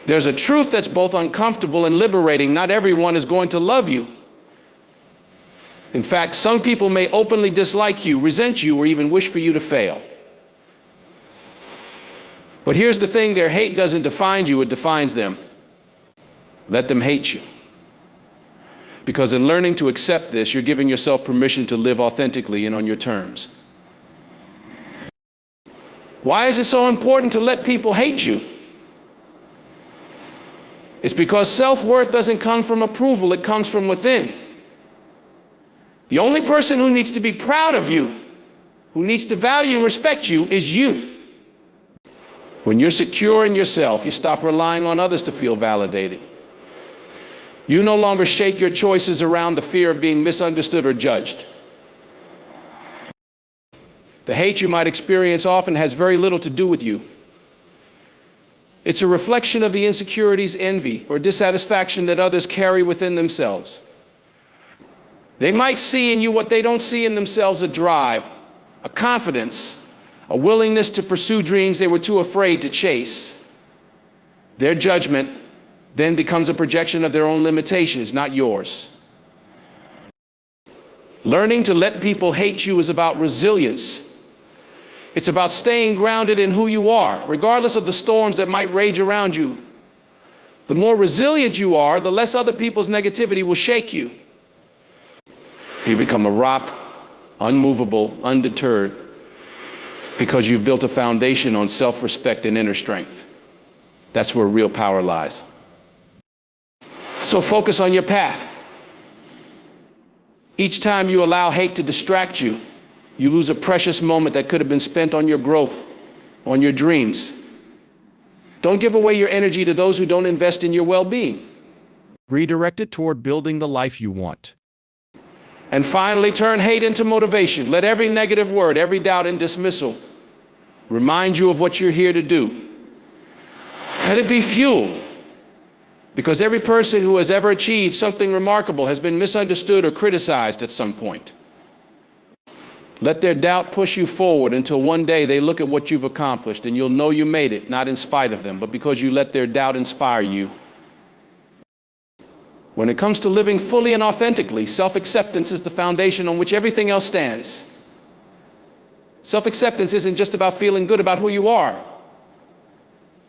There's a truth that's both uncomfortable and liberating. Not everyone is going to love you. In fact, some people may openly dislike you, resent you, or even wish for you to fail. But here's the thing, their hate doesn't define you, it defines them. Let them hate you. Because in learning to accept this, you're giving yourself permission to live authentically and on your terms. Why is it so important to let people hate you? It's because self-worth doesn't come from approval, it comes from within. The only person who needs to be proud of you, who needs to value and respect you, is you. When you're secure in yourself, you stop relying on others to feel validated. You no longer shake your choices around the fear of being misunderstood or judged. The hate you might experience often has very little to do with you. It's a reflection of the insecurities, envy, or dissatisfaction that others carry within themselves. They might see in you what they don't see in themselves: a drive, a confidence, a willingness to pursue dreams they were too afraid to chase. Their judgment then becomes a projection of their own limitations, not yours. Learning to let people hate you is about resilience. It's about staying grounded in who you are, regardless of the storms that might rage around you. The more resilient you are, the less other people's negativity will shake you. You become a rock, unmovable, undeterred, because you've built a foundation on self-respect and inner strength. That's where real power lies. So focus on your path. Each time you allow hate to distract you, you lose a precious moment that could have been spent on your growth, on your dreams. Don't give away your energy to those who don't invest in your well-being. Redirect it toward building the life you want. And finally, turn hate into motivation. Let every negative word, every doubt and dismissal remind you of what you're here to do. Let it be fuel. Because every person who has ever achieved something remarkable has been misunderstood or criticized at some point. Let their doubt push you forward until one day they look at what you've accomplished and you'll know you made it, not in spite of them, but because you let their doubt inspire you. When it comes to living fully and authentically, self-acceptance is the foundation on which everything else stands. Self-acceptance isn't just about feeling good about who you are.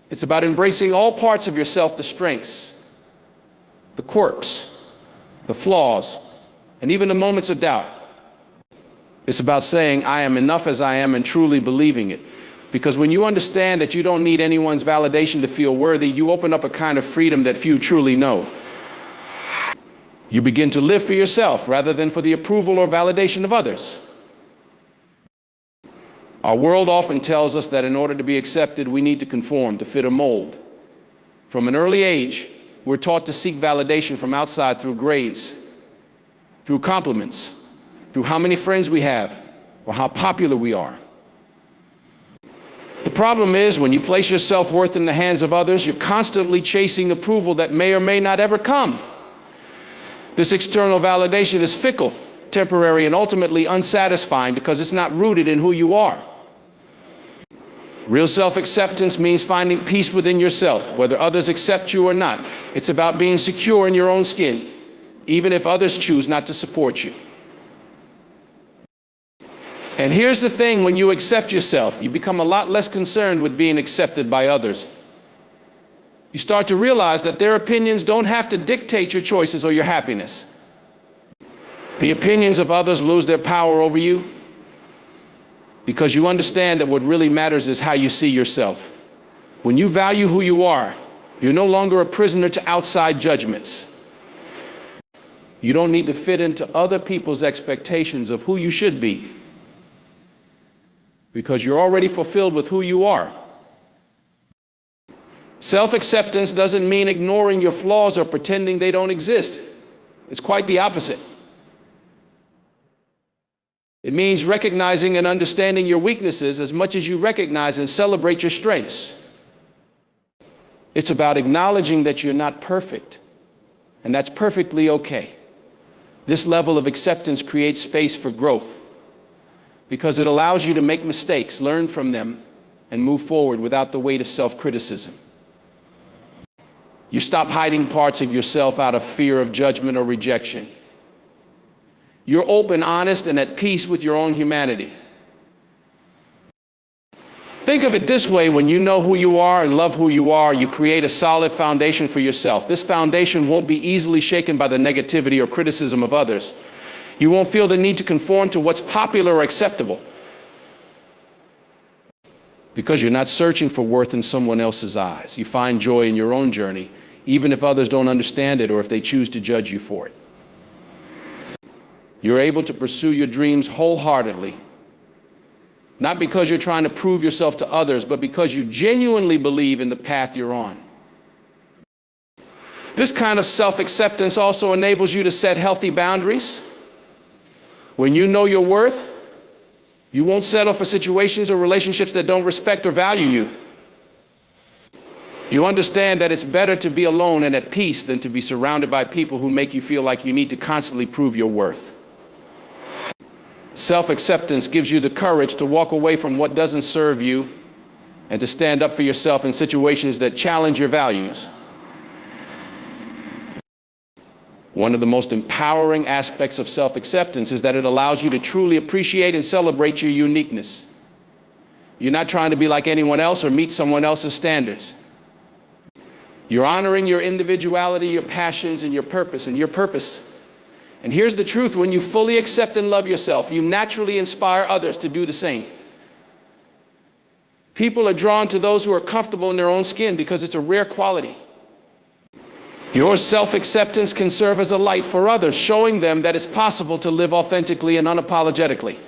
It's about embracing all parts of yourself, the strengths, the quirks, the flaws, and even the moments of doubt. It's about saying, I am enough as I am, and truly believing it. Because when you understand that you don't need anyone's validation to feel worthy, you open up a kind of freedom that few truly know. You begin to live for yourself rather than for the approval or validation of others. Our world often tells us that in order to be accepted, we need to conform, to fit a mold. From an early age, we're taught to seek validation from outside through grades, through compliments, through how many friends we have, or how popular we are. The problem is, when you place your self-worth in the hands of others, you're constantly chasing approval that may or may not ever come. This external validation is fickle, temporary, and ultimately unsatisfying because it's not rooted in who you are. Real self-acceptance means finding peace within yourself, whether others accept you or not. It's about being secure in your own skin, even if others choose not to support you. And here's the thing, when you accept yourself, you become a lot less concerned with being accepted by others. You start to realize that their opinions don't have to dictate your choices or your happiness. The opinions of others lose their power over you because you understand that what really matters is how you see yourself. When you value who you are, you're no longer a prisoner to outside judgments. You don't need to fit into other people's expectations of who you should be, because you're already fulfilled with who you are. Self-acceptance doesn't mean ignoring your flaws or pretending they don't exist. It's quite the opposite. It means recognizing and understanding your weaknesses as much as you recognize and celebrate your strengths. It's about acknowledging that you're not perfect, and that's perfectly okay. This level of acceptance creates space for growth, because it allows you to make mistakes, learn from them, and move forward without the weight of self-criticism. You stop hiding parts of yourself out of fear of judgment or rejection. You're open, honest, and at peace with your own humanity. Think of it this way: when you know who you are and love who you are, you create a solid foundation for yourself. This foundation won't be easily shaken by the negativity or criticism of others. You won't feel the need to conform to what's popular or acceptable, because you're not searching for worth in someone else's eyes. You find joy in your own journey, even if others don't understand it or if they choose to judge you for it. You're able to pursue your dreams wholeheartedly, not because you're trying to prove yourself to others, but because you genuinely believe in the path you're on. This kind of self-acceptance also enables you to set healthy boundaries. When you know your worth, you won't settle for situations or relationships that don't respect or value you. You understand that it's better to be alone and at peace than to be surrounded by people who make you feel like you need to constantly prove your worth. Self-acceptance gives you the courage to walk away from what doesn't serve you and to stand up for yourself in situations that challenge your values. One of the most empowering aspects of self-acceptance is that it allows you to truly appreciate and celebrate your uniqueness. You're not trying to be like anyone else or meet someone else's standards. You're honoring your individuality, your passions, and your purpose. And here's the truth: when you fully accept and love yourself, you naturally inspire others to do the same. People are drawn to those who are comfortable in their own skin because it's a rare quality. Your self-acceptance can serve as a light for others, showing them that it's possible to live authentically and unapologetically.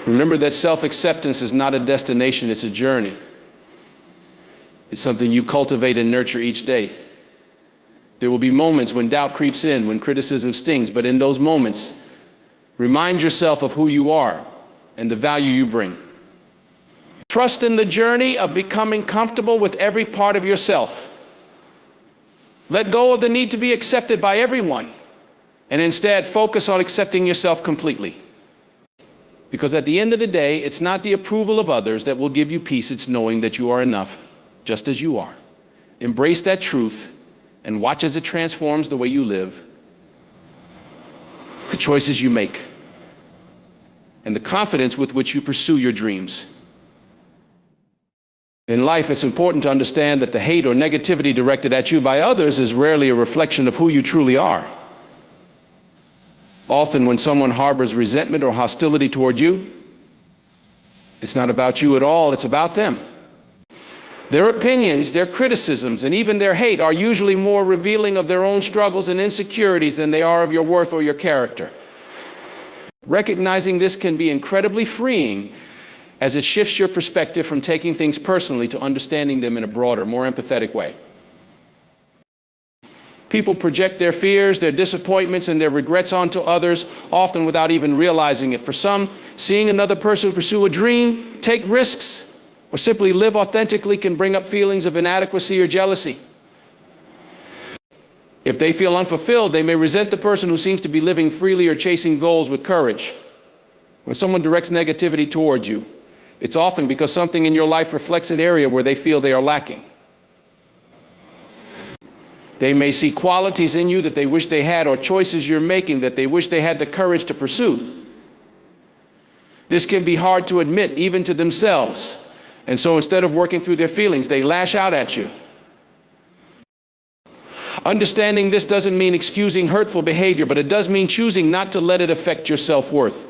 Remember that self-acceptance is not a destination, it's a journey. It's something you cultivate and nurture each day. There will be moments when doubt creeps in, when criticism stings, but in those moments, remind yourself of who you are and the value you bring. Trust in the journey of becoming comfortable with every part of yourself. Let go of the need to be accepted by everyone, and instead focus on accepting yourself completely. Because at the end of the day, it's not the approval of others that will give you peace, it's knowing that you are enough, just as you are. Embrace that truth and watch as it transforms the way you live, the choices you make, and the confidence with which you pursue your dreams. In life, it's important to understand that the hate or negativity directed at you by others is rarely a reflection of who you truly are. Often when someone harbors resentment or hostility toward you, it's not about you at all, it's about them. Their opinions, their criticisms, and even their hate are usually more revealing of their own struggles and insecurities than they are of your worth or your character. Recognizing this can be incredibly freeing, as it shifts your perspective from taking things personally to understanding them in a broader, more empathetic way. People project their fears, their disappointments, and their regrets onto others, often without even realizing it. For some, seeing another person pursue a dream, take risks, or simply live authentically can bring up feelings of inadequacy or jealousy. If they feel unfulfilled, they may resent the person who seems to be living freely or chasing goals with courage. When someone directs negativity towards you, it's often because something in your life reflects an area where they feel they are lacking. They may see qualities in you that they wish they had, or choices you're making that they wish they had the courage to pursue. This can be hard to admit, even to themselves. And so instead of working through their feelings, they lash out at you. Understanding this doesn't mean excusing hurtful behavior, but it does mean choosing not to let it affect your self-worth.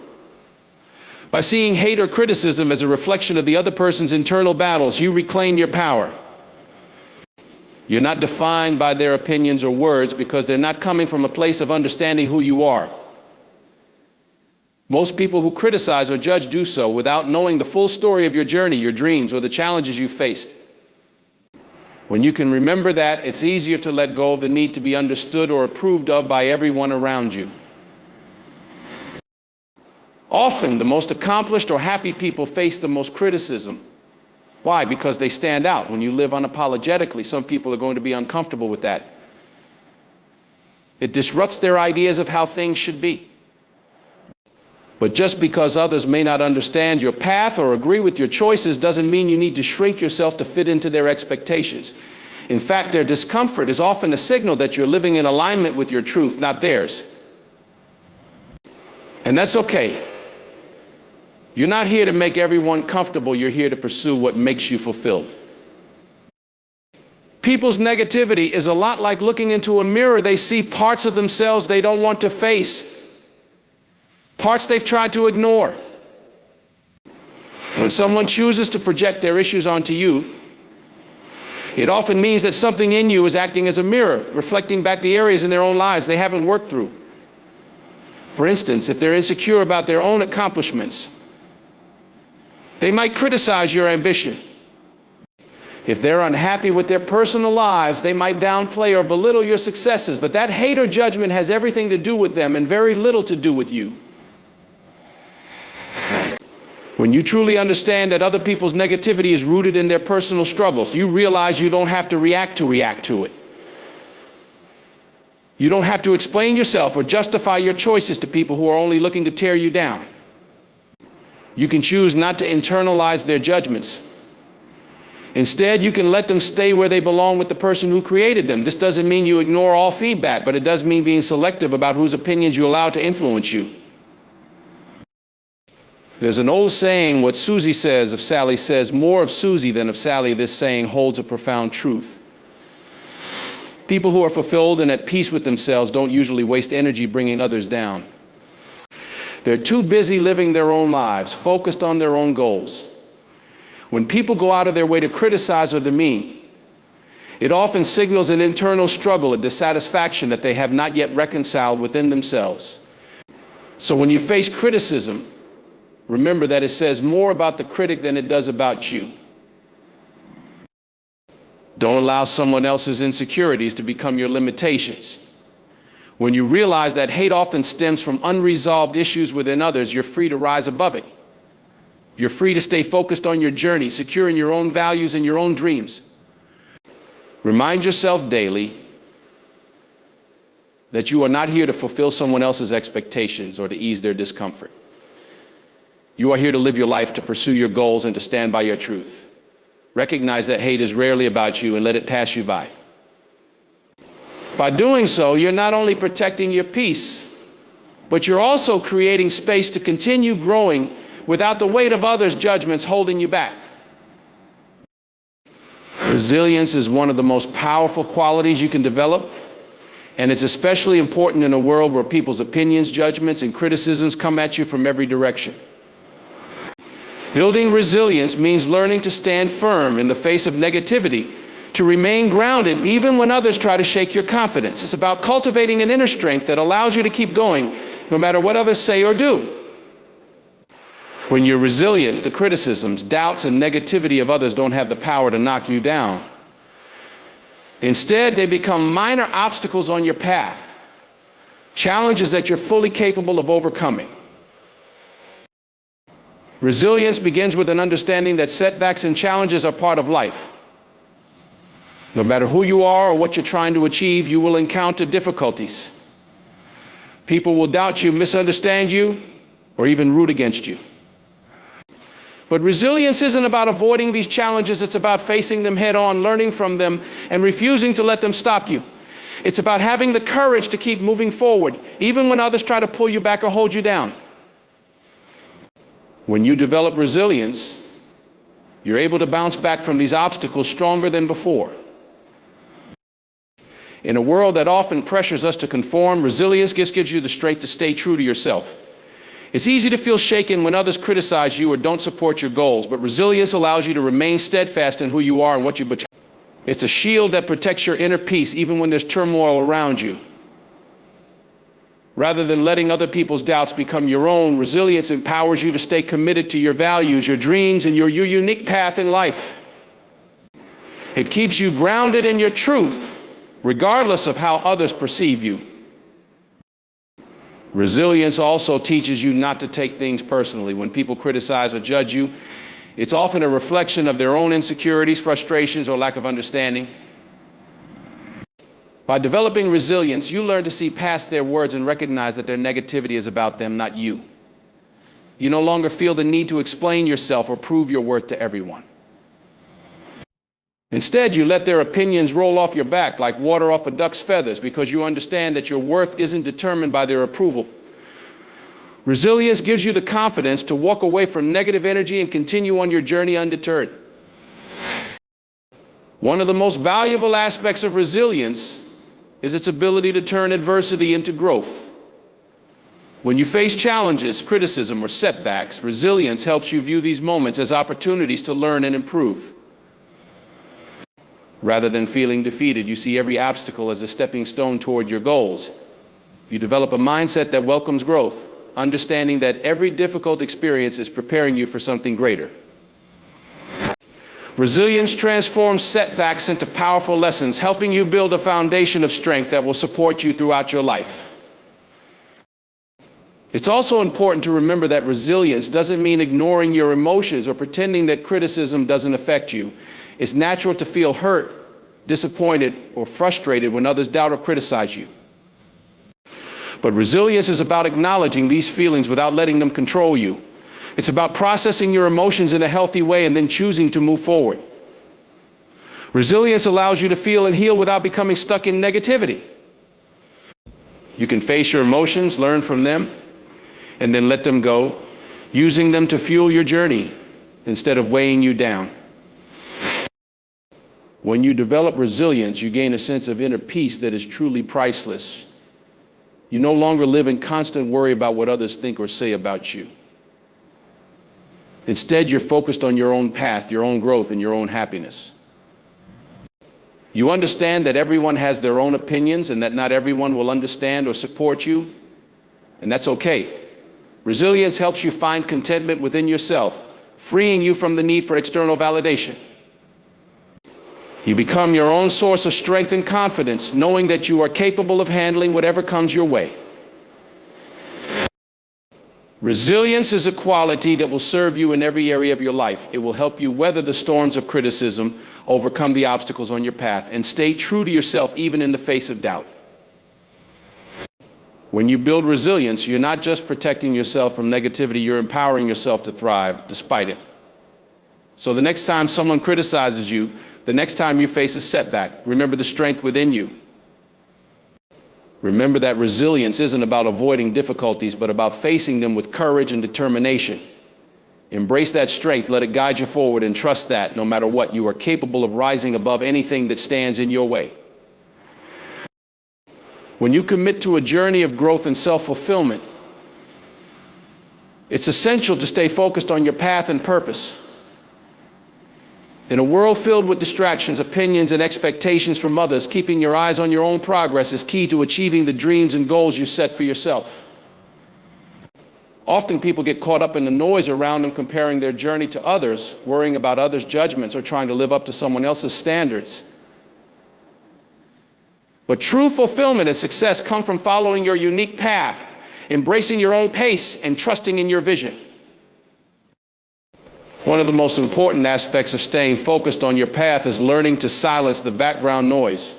By seeing hate or criticism as a reflection of the other person's internal battles, you reclaim your power. You're not defined by their opinions or words because they're not coming from a place of understanding who you are. Most people who criticize or judge do so without knowing the full story of your journey, your dreams, or the challenges you faced. When you can remember that, it's easier to let go of the need to be understood or approved of by everyone around you. Often, the most accomplished or happy people face the most criticism. Why? Because they stand out. When you live unapologetically, some people are going to be uncomfortable with that. It disrupts their ideas of how things should be. But just because others may not understand your path or agree with your choices doesn't mean you need to shrink yourself to fit into their expectations. In fact, their discomfort is often a signal that you're living in alignment with your truth, not theirs. And that's okay. You're not here to make everyone comfortable. You're here to pursue what makes you fulfilled. People's negativity is a lot like looking into a mirror. They see parts of themselves they don't want to face, parts they've tried to ignore. When someone chooses to project their issues onto you, it often means that something in you is acting as a mirror, reflecting back the areas in their own lives they haven't worked through. For instance, if they're insecure about their own accomplishments, they might criticize your ambition. If they're unhappy with their personal lives, they might downplay or belittle your successes, but that hate or judgment has everything to do with them and very little to do with you. When you truly understand that other people's negativity is rooted in their personal struggles, you realize you don't have to react to it. You don't have to explain yourself or justify your choices to people who are only looking to tear you down. You can choose not to internalize their judgments. Instead, you can let them stay where they belong with the person who created them. This doesn't mean you ignore all feedback, but it does mean being selective about whose opinions you allow to influence you. There's an old saying, what Susie says of Sally says more of Susie than of Sally. This saying holds a profound truth. People who are fulfilled and at peace with themselves don't usually waste energy bringing others down. They're too busy living their own lives, focused on their own goals. When people go out of their way to criticize or demean, it often signals an internal struggle, a dissatisfaction that they have not yet reconciled within themselves. So when you face criticism, remember that it says more about the critic than it does about you. Don't allow someone else's insecurities to become your limitations. When you realize that hate often stems from unresolved issues within others, you're free to rise above it. You're free to stay focused on your journey, secure in your own values and your own dreams. Remind yourself daily that you are not here to fulfill someone else's expectations or to ease their discomfort. You are here to live your life, to pursue your goals, and to stand by your truth. Recognize that hate is rarely about you and let it pass you by. By doing so, you're not only protecting your peace, but you're also creating space to continue growing without the weight of others' judgments holding you back. Resilience is one of the most powerful qualities you can develop, and it's especially important in a world where people's opinions, judgments, and criticisms come at you from every direction. Building resilience means learning to stand firm in the face of negativity, to remain grounded even when others try to shake your confidence. It's about cultivating an inner strength that allows you to keep going no matter what others say or do. When you're resilient, the criticisms, doubts, and negativity of others don't have the power to knock you down. Instead, they become minor obstacles on your path, challenges that you're fully capable of overcoming. Resilience begins with an understanding that setbacks and challenges are part of life. No matter who you are or what you're trying to achieve, you will encounter difficulties. People will doubt you, misunderstand you, or even root against you. But resilience isn't about avoiding these challenges. It's about facing them head on, learning from them, and refusing to let them stop you. It's about having the courage to keep moving forward, even when others try to pull you back or hold you down. When you develop resilience, you're able to bounce back from these obstacles stronger than before. In a world that often pressures us to conform, resilience gives you the strength to stay true to yourself. It's easy to feel shaken when others criticize you or don't support your goals, but resilience allows you to remain steadfast in who you are and what you become. It's a shield that protects your inner peace even when there's turmoil around you. Rather than letting other people's doubts become your own, resilience empowers you to stay committed to your values, your dreams, and your unique path in life. It keeps you grounded in your truth, regardless of how others perceive you. Resilience also teaches you not to take things personally. When people criticize or judge you, it's often a reflection of their own insecurities, frustrations, or lack of understanding. By developing resilience, you learn to see past their words and recognize that their negativity is about them, not you. You no longer feel the need to explain yourself or prove your worth to everyone. Instead, you let their opinions roll off your back like water off a duck's feathers because you understand that your worth isn't determined by their approval. Resilience gives you the confidence to walk away from negative energy and continue on your journey undeterred. One of the most valuable aspects of resilience is its ability to turn adversity into growth. When you face challenges, criticism, or setbacks, resilience helps you view these moments as opportunities to learn and improve. Rather than feeling defeated, you see every obstacle as a stepping stone toward your goals. You develop a mindset that welcomes growth, understanding that every difficult experience is preparing you for something greater. Resilience transforms setbacks into powerful lessons, helping you build a foundation of strength that will support you throughout your life. It's also important to remember that resilience doesn't mean ignoring your emotions or pretending that criticism doesn't affect you. It's natural to feel hurt, disappointed, or frustrated when others doubt or criticize you. But resilience is about acknowledging these feelings without letting them control you. It's about processing your emotions in a healthy way and then choosing to move forward. Resilience allows you to feel and heal without becoming stuck in negativity. You can face your emotions, learn from them, and then let them go, using them to fuel your journey instead of weighing you down. When you develop resilience, you gain a sense of inner peace that is truly priceless. You no longer live in constant worry about what others think or say about you. Instead, you're focused on your own path, your own growth, and your own happiness. You understand that everyone has their own opinions and that not everyone will understand or support you, and that's okay. Resilience helps you find contentment within yourself, freeing you from the need for external validation. You become your own source of strength and confidence, knowing that you are capable of handling whatever comes your way. Resilience is a quality that will serve you in every area of your life. It will help you weather the storms of criticism, overcome the obstacles on your path, and stay true to yourself even in the face of doubt. When you build resilience, you're not just protecting yourself from negativity, you're empowering yourself to thrive despite it. So the next time someone criticizes you, the next time you face a setback, remember the strength within you. Remember that resilience isn't about avoiding difficulties, but about facing them with courage and determination. Embrace that strength, let it guide you forward, and trust that, no matter what, you are capable of rising above anything that stands in your way. When you commit to a journey of growth and self-fulfillment, it's essential to stay focused on your path and purpose. In a world filled with distractions, opinions, and expectations from others, keeping your eyes on your own progress is key to achieving the dreams and goals you set for yourself. Often people get caught up in the noise around them, comparing their journey to others, worrying about others' judgments, or trying to live up to someone else's standards. But true fulfillment and success come from following your unique path, embracing your own pace, and trusting in your vision. One of the most important aspects of staying focused on your path is learning to silence the background noise.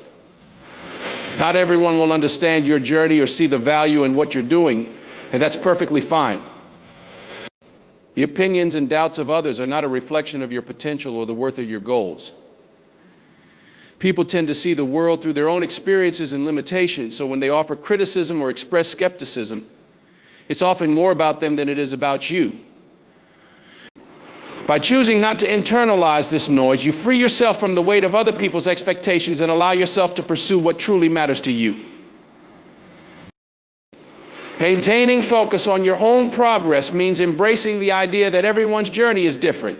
Not everyone will understand your journey or see the value in what you're doing, and that's perfectly fine. The opinions and doubts of others are not a reflection of your potential or the worth of your goals. People tend to see the world through their own experiences and limitations, so when they offer criticism or express skepticism, it's often more about them than it is about you. By choosing not to internalize this noise, you free yourself from the weight of other people's expectations and allow yourself to pursue what truly matters to you. Maintaining focus on your own progress means embracing the idea that everyone's journey is different.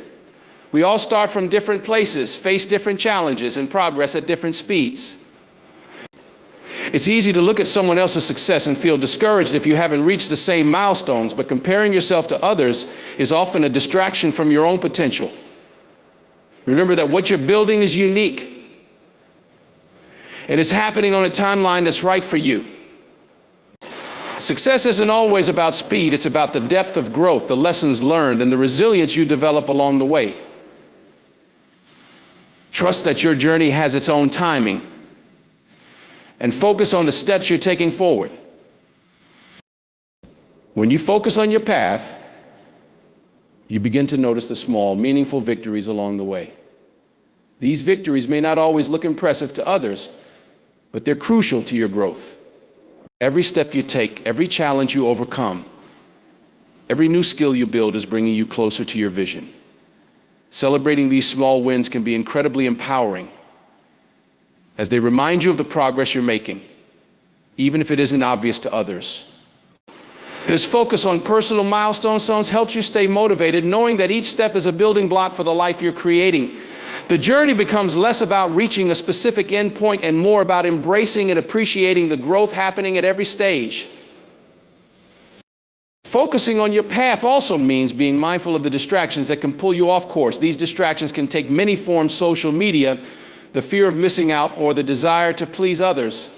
We all start from different places, face different challenges, and progress at different speeds. It's easy to look at someone else's success and feel discouraged if you haven't reached the same milestones, but comparing yourself to others is often a distraction from your own potential. Remember that what you're building is unique, and it's happening on a timeline that's right for you. Success isn't always about speed, it's about the depth of growth, the lessons learned, and the resilience you develop along the way. Trust that your journey has its own timing, and focus on the steps you're taking forward. When you focus on your path, you begin to notice the small, meaningful victories along the way. These victories may not always look impressive to others, but they're crucial to your growth. Every step you take, every challenge you overcome, every new skill you build is bringing you closer to your vision. Celebrating these small wins can be incredibly empowering as they remind you of the progress you're making, even if it isn't obvious to others. This focus on personal milestones helps you stay motivated, knowing that each step is a building block for the life you're creating. The journey becomes less about reaching a specific endpoint and more about embracing and appreciating the growth happening at every stage. Focusing on your path also means being mindful of the distractions that can pull you off course. These distractions can take many forms: social media, the fear of missing out, or the desire to please others.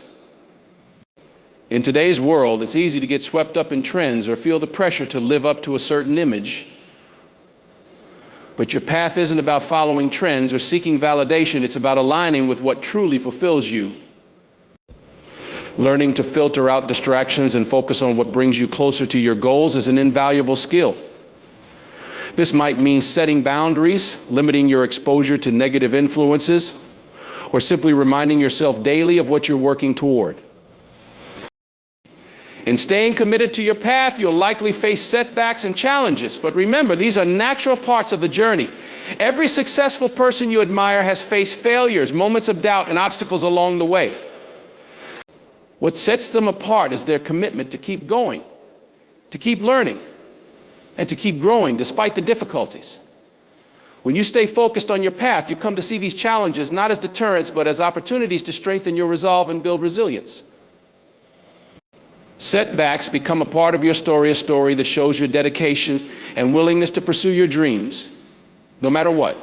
In today's world, it's easy to get swept up in trends or feel the pressure to live up to a certain image. But your path isn't about following trends or seeking validation. It's about aligning with what truly fulfills you. Learning to filter out distractions and focus on what brings you closer to your goals is an invaluable skill. This might mean setting boundaries, limiting your exposure to negative influences, or simply reminding yourself daily of what you're working toward. In staying committed to your path, you'll likely face setbacks and challenges. But remember, these are natural parts of the journey. Every successful person you admire has faced failures, moments of doubt, and obstacles along the way. What sets them apart is their commitment to keep going, to keep learning, and to keep growing despite the difficulties. When you stay focused on your path, you come to see these challenges not as deterrents, but as opportunities to strengthen your resolve and build resilience. Setbacks become a part of your story, a story that shows your dedication and willingness to pursue your dreams, no matter what.